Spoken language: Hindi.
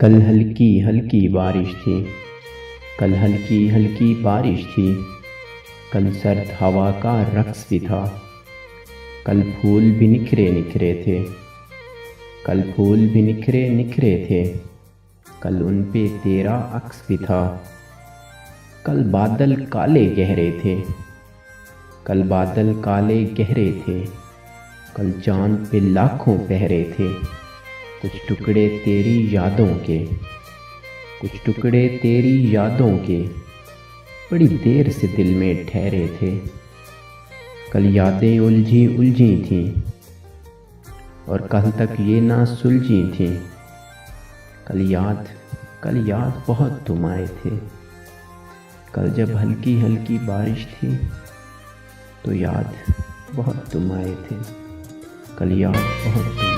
कल हल्की हल्की बारिश थी। कल हल्की हल्की बारिश थी। कल सर्द हवा का रक्स भी था। कल फूल भी निखरे निखरे थे। कल फूल भी निखरे निखरे थे। कल उन पे तेरा अक्स भी था। कल बादल काले गहरे थे। कल बादल काले गहरे थे। कल चांद पे लाखों पहरे थे। कुछ टुकड़े तेरी यादों के, कुछ टुकड़े तेरी यादों के बड़ी देर से दिल में ठहरे थे। कल यादें उलझी उलझी थीं और कल तक ये ना सुलझी थीं। कल याद बहुत तुम आए थे। कल जब हल्की हल्की बारिश थी तो याद बहुत तुम आए थे। कल याद बहुत तुम